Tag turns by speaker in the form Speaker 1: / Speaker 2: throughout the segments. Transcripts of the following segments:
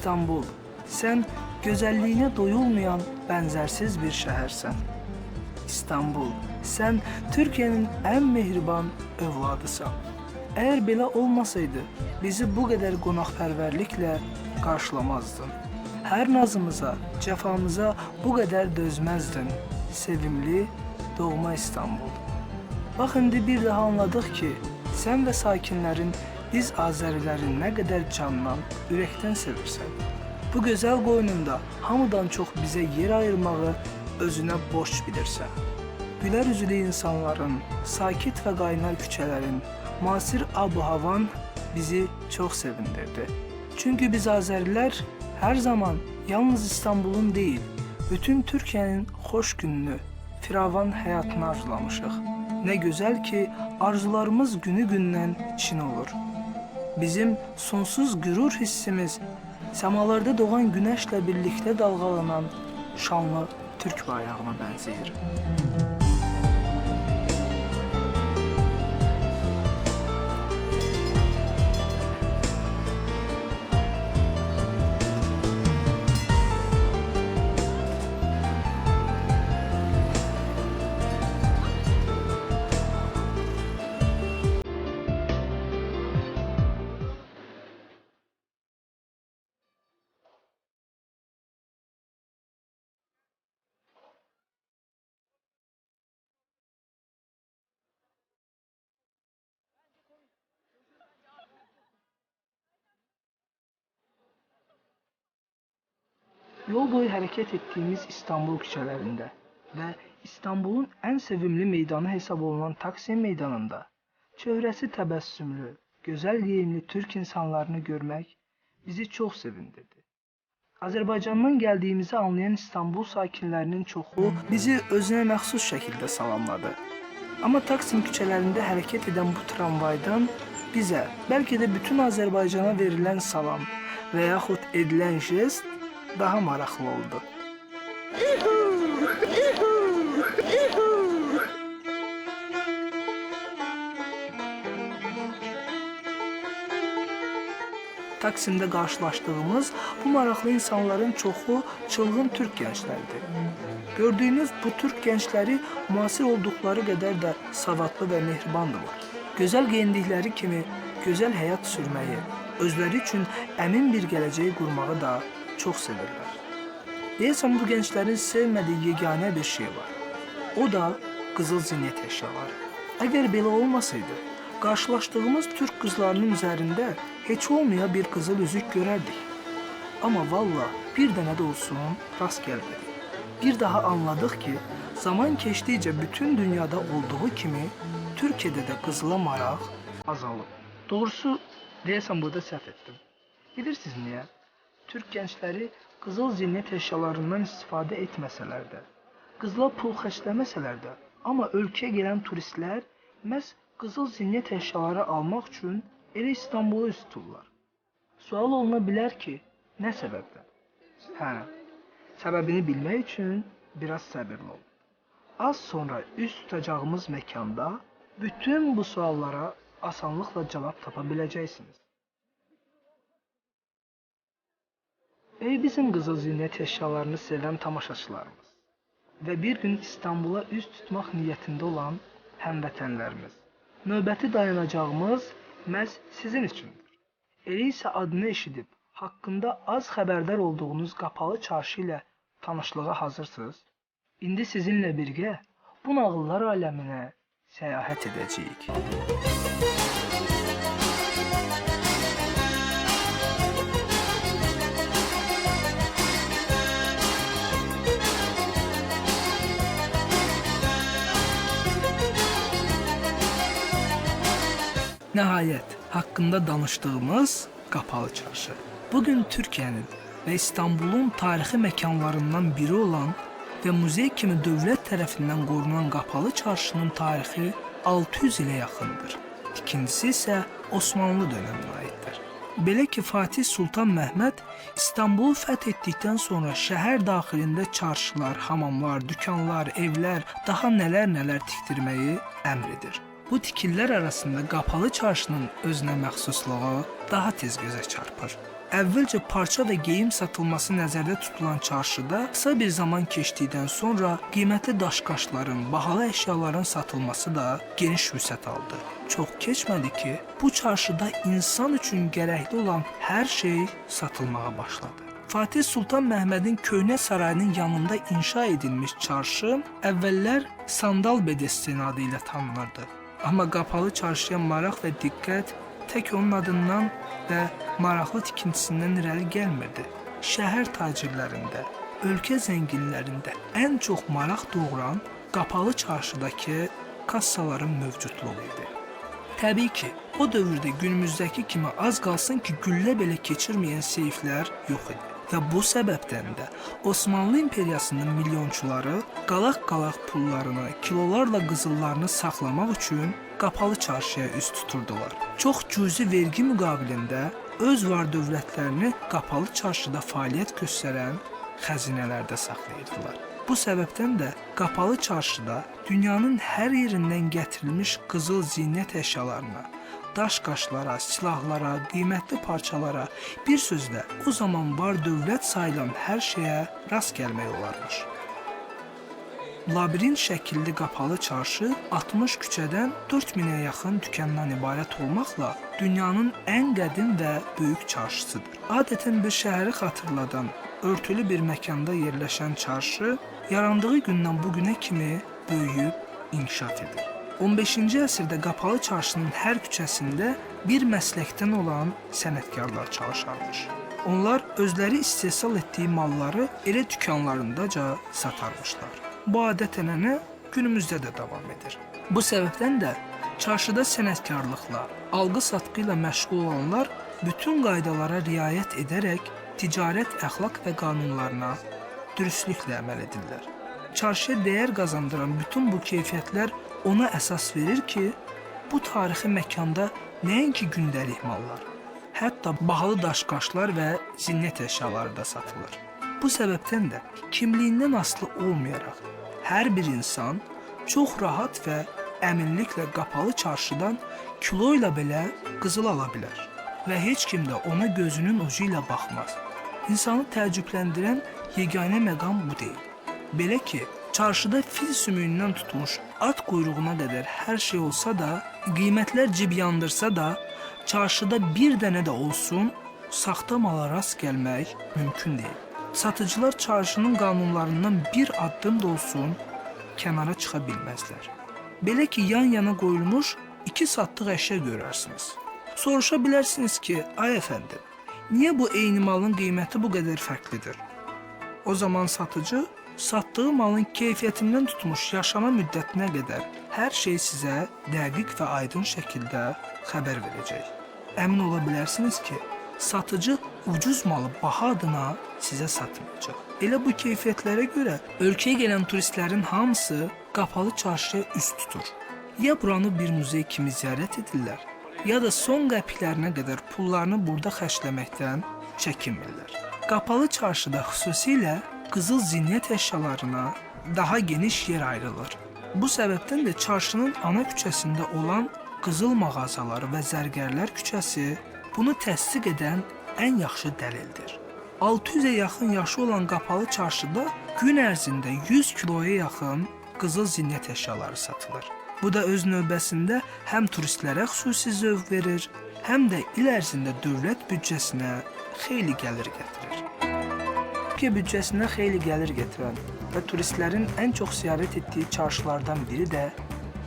Speaker 1: İstanbul, sen gözəlliyinə doyulmayan bənzərsiz bir şəhərsən. İstanbul, sen Türkiye'nin en mehriban övladısan. Eğer belə olmasaydı, bizi bu kadar qonaqpərvərliklə qarşılamazdın. Her nazımıza, cəfamıza bu kadar dözməzdin. Sevimli doğma İstanbul. Bax indi bir daha anladık ki, sen ve sakinlerin biz Azərilərin nə qədər candan, ürəkdən sevirsən. Bu gözəl qoynunda hamıdan çox bizə yer ayırmağı özünə borc bilirsən. Gülər üzlü insanların, sakit və qaynar küçələrin, müasir ab-havan bizi çox sevindirdi. Çünki biz Azərilər hər zaman yalnız İstanbul'un değil, bütün Türkiye'nin xoş gününü, firavan həyatını arzulamışıq. Ne güzel ki arzularımız günü-gündən çin olur. Bizim sonsuz gürur hissimiz semalarda doğan güneşle birlikte dalgalanan şanlı Türk bayrağına benzeyir. Yol boyu hareket ettiğimiz İstanbul küçelerinde ve İstanbul'un en sevimli meydanı hesap olunan Taksim Meydanı'nda çöhrəsi təbəssümlü, güzel giyimli Türk insanlarını görmek bizi çok sevindirdi. Azerbaycan'dan geldiğimizi anlayan İstanbul sakinlerinin çoxu bizi özünə məxsus şəkildə salamladı. Ama Taksim küçelerinde hareket eden bu tramvaydan bize belki de bütün Azerbaycan'a verilen salam ve yaxud edilen jest daha maraqlı oldu. Taksim'de karşılaştığımız bu maraqlı insanların çoxu çılgın Türk gençlerdi. Gördüğünüz bu Türk gençleri müasir oldukları kadar da savadlı ve mehribandılar. Güzel giyindikleri kimi güzel hayat sürmeyi, özleri için emin bir geleceği kurmağı da çok sevirler. Deyəsən bu gençlerin sevmediği yegane bir şey var. O da qızıl zinnet eşyaları. Eğer belə olmasaydı, karşılaştığımız Türk kızlarının üzerinde hiç olmaya bir kızıl üzük görərdik. Ama valla bir dənə də olsun rast gəlmədi. Bir daha anladık ki, zaman geçtikçe bütün dünyada olduğu kimi Türkiye'de de kızıla maraq azalıb. Doğrusu deyəsən burada səhv etdim. Bilirsiniz niye? Türk gençleri qızıl zinnet eşyalarından istifadə etməsələr də, qızla pul xərcləməsələr də, amma ölkəyə gələn turistlər məhz qızıl zinnet eşyaları almaq üçün elə İstanbula üz tuturlar. Sual oluna bilər ki, nə səbəbdən? Hə, səbəbini bilmək üçün biraz səbirli olun. Az sonra üz tutacağımız məkanda bütün bu suallara asanlıqla cavab tapa biləcəksiniz. Ey bizim qızıl zinnet eşyalarını sevən tamaşaçılarımız ve bir gün İstanbul'a üz tutmaq niyyətində olan həmvətənlərimiz. Növbəti dayanacağımız məhz sizin üçündür. Elə isə adını eşidib, haqqında az xəbərdar olduğunuz Qapalı Çarşı ilə tanışlığa hazırsınız. İndi sizinlə birgə bu nağıllar aləminə səyahət edəcəyik. Nəhayət, haqqında danışdığımız Qapalı Çarşı. Bugün Türkiye'nin ve İstanbul'un tarixi məkanlarından biri olan ve muzey kimi dövlət tərəfindən qorunan Qapalı Çarşının tarixi 600 ilə yaxındır. İkincisi isə Osmanlı dövrünə aiddir. Belə ki, Fatih Sultan Mehmet İstanbul'u fəth etdikdən sonra şəhər daxilində çarşılar, hamamlar, dükanlar, evlər, daha nələr tikdirməyi əmr edir. Bu tikillər arasında Qapalı Çarşının özünə məxsusluğu daha tez gözə çarpır. Əvvəlcə parça və geyim satılması nəzərdə tutulan çarşıda qısa bir zaman keçdikdən sonra qiymətli daşqaşların, bahalı əşyaların satılması da geniş vüsət aldı. Çox keçmədi ki, bu çarşıda insan üçün gərəkli olan hər şey satılmağa başladı. Fatih Sultan Məhmədin köhnə sarayının yanında inşa edilmiş çarşı əvvəllər Sandal Bedesteni adı ilə tanınırdı. Amma qapalı çarşıya maraq və diqqət tək onun adından və maraqlı tikintisindən irəli gəlmirdi. Şəhər tacirlərində, ölkə zənginlərində ən çox maraq doğuran qapalı çarşıdakı kassaların mövcudluğu idi. Təbii ki, o dövrdə günümüzdəki kimi az qalsın ki, güllə belə keçirməyən seyflər yox idi. Və bu səbəbdən də Osmanlı İmperiyasının milyonçuları qalaq-qalaq pullarını, kilolarla qızıllarını saxlamaq üçün qapalı çarşıya üst tuturdular. Çox cüzi vergi müqabilində öz var-dövlətlərini qapalı çarşıda fəaliyyət göstərən xəzinələrdə saxlayırdılar. Bu səbəbdən də qapalı çarşıda dünyanın hər yerindən gətirilmiş qızıl zinət əşyalarına, daş-qaşlara, silahlara, qiymətli parçalara, bir sözlə o zaman var dövlət sayılan hər şeyə rast gəlmək olarmış. Labirint şəkilli qapalı çarşı 60 küçədən 4000-ə yaxın dükandan ibarət olmaqla dünyanın ən qədim və böyük çarşısıdır. Adətən bir şəhəri xatırladan örtülü bir məkanda yerləşən çarşı yarandığı gündən bu günə kimi böyüyüb inkişaf edir. 15-ci əsrdə qapalı çarşının hər küçəsində bir məsləkdən olan sənətkarlar çalışarmış. Onlar özləri istehsal etdiyi malları elə dükanlarındaca satarmışlar. Bu adət-ənənə günümüzdə də davam edir. Bu səbəbdən də çarşıda sənətkarlıqla, alqı-satqı ilə məşğul olanlar bütün qaydalara riayət edərək ticarət əxlaq və qanunlarına dürüstlüklə əməl edirlər. Çarşıya dəyər qazandıran bütün bu keyfiyyətlər ona əsas verir ki, bu tarixi məkanda nəinki gündəlik mallar, hətta bahalı daş-qaşlar və zinət əşyaları da satılır. Bu səbəbdən də kimliyindən asılı olmayaraq hər bir insan çox rahat və əminliklə qapalı çarşıdan kilo ilə belə qızıl ala bilər və heç kim də ona gözünün ucu ilə baxmaz. İnsanı təəccübləndirən yeganə məqam bu deyil. Belə ki, çarşıda fil sümüyündən tutmuş at quyruğuna qədər hər şey olsa da, qiymətlər cib yandırsa da, çarşıda bir dənə də olsun saxta mala rast gəlmək mümkün deyil. Satıcılar çarşının qanunlarından bir addım da olsun kənara çıxa bilməzlər. Belə ki, yan-yana qoyulmuş iki satlıq əşya görərsiniz. Soruşa bilərsiniz ki, ay əfəndim, niyə bu eyni malın qiyməti bu qədər fərqlidir? O zaman satıcı satdığı malın keyfiyyətindən tutmuş yaşama müddətinə qədər hər şey sizə dəqiq və aydın şəkildə xəbər verəcək. Əmin ola bilərsiniz ki, satıcı ucuz malı baha adına sizə satmayacaq. Elə bu keyfiyyətlərə görə ölkəyə gələn turistlərin hamısı qapalı çarşıya üst tutur. Ya buranı bir muzey kimi ziyarət edirlər, ya da son qəpiklərinə qədər pullarını burada xərcləməkdən çəkinmirlər. Qapalı çarşıda xüsusilə qızıl zinət əşyalarına daha geniş yer ayrılır. Bu səbəbdən də çarşının ana küçəsində olan qızıl mağazaları və zərgərlər küçəsi bunu təsdiq edən ən yaxşı dəlildir. 600-ə yaxın yaşı olan qapalı çarşıda gün ərzində 100 kiloya yaxın qızıl zinət əşyaları satılır. Bu da öz növbəsində həm turistlərə xüsusi zövq verir, həm də il ərzində dövlət büdcəsinə xeyli gəlir gətirir. Türkiyə büdcəsinə xeyli gəlir gətirən və turistlərin ən çox ziyarət etdiyi çarşılardan biri də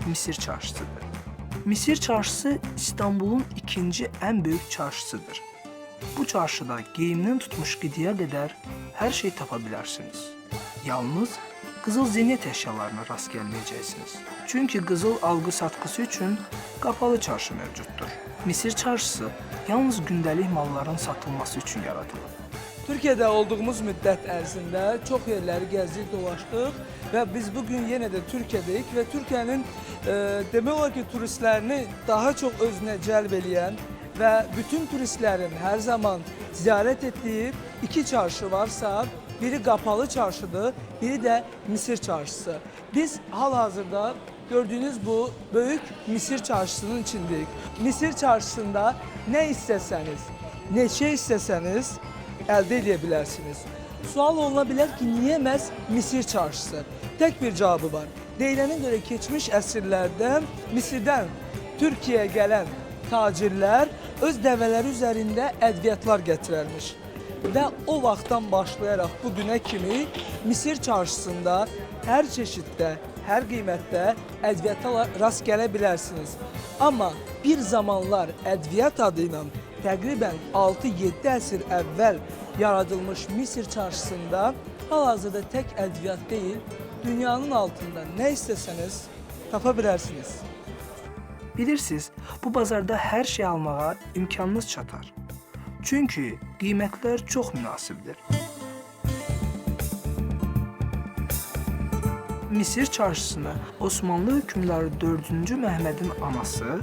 Speaker 1: Misir çarşısıdır. Misir çarşısı İstanbulun ikinci ən böyük çarşısıdır. Bu çarşıda geyimdən tutmuş qidiyə qədər hər şey tapa bilərsiniz. Yalnız qızıl zinət əşyalarına rast gəlməyəcəksiniz. Çünki qızıl alqı-satqısı üçün qapalı çarşı mövcuddur. Misir çarşısı yalnız gündəlik malların satılması üçün yaradılır.
Speaker 2: Türkiyədə olduğumuz müddət ərzində çox yerləri gəzdik, dolaşdıq və biz bugün yenə də Türkiyədəyik və Türkiyənin demək olar ki, turistlərini daha çox özünə cəlb eləyən və bütün turistlərin hər zaman ziyarət etdiyi iki çarşı varsa, biri qapalı çarşıdır, biri də Misir çarşısı. Biz hal-hazırda gördüğünüz bu böyük Misir çarşısının içindeyik. Misir çarşısında nə istəsəniz, neçə istəsəniz əldə edə bilərsiniz. Sual oluna bilər ki, niyə məhz Misir çarşısı? Tək bir cavabı var. Deyilənə görə keçmiş əsrlərdə Misirdən Türkiyəyə gələn tacirlər öz dəvələri üzərində ədviyyatlar gətirərmiş. Və o vaxtdan başlayaraq bu günə kimi Misir çarşısında hər çeşiddə, hər qiymətdə ədviyyata rast gələ bilərsiniz. Amma bir zamanlar ədviyyat adı ilə təqribən 6-7 əsr əvvəl yaradılmış Misir çarşısında hal-hazırda tək ədviyyat deyil, dünyanın altında nə istəsəniz tapa bilərsiniz.
Speaker 1: Bilirsiniz, bu bazarda hər şey almağa imkanınız çatar. Çünki qiymətlər çox münasibdir. Misir çarşısını Osmanlı hökmdarı 4-cü Məhəmmədin anası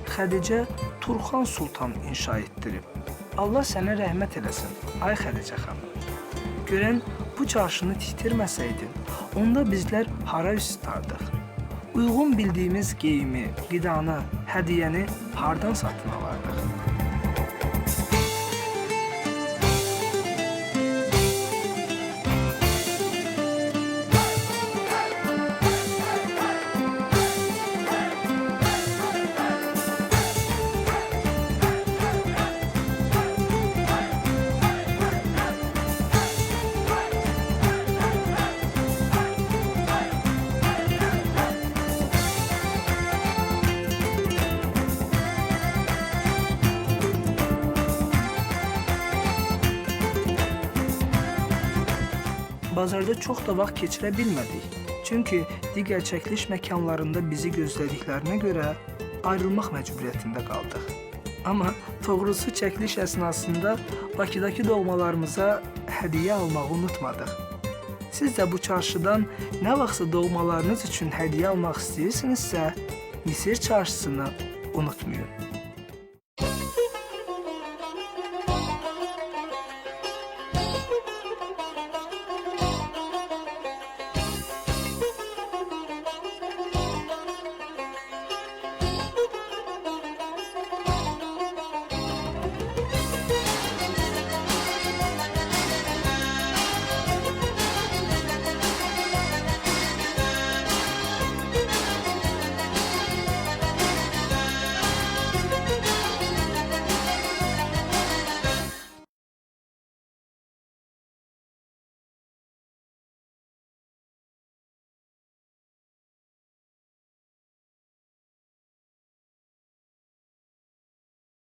Speaker 1: Xədicə Turxan Sultan inşa etdirib. Allah sənə rəhmət eləsin, ay Xədicə xanım. Görən bu çarşını tikdirməsəydin, onda bizlər hara üst tutardıq? Uyğun bildiyimiz geyimi, qidanı, hədiyyəni hardan satın alardıq? Bazarda çox da vaxt keçirə bilmədik. Çünki digər çəkiliş məkanlarında bizi gözlədiklərinə görə ayrılmaq məcburiyyətində qaldıq. Amma doğrusu çəkiliş əsnasında Bakıdakı doğmalarımıza hədiyyə almağı unutmadıq. Siz də bu çarşıdan nə vaxtsa doğmalarınız üçün hədiyyə almaq istəyirsinizsə, Misir çarşısını unutmayın.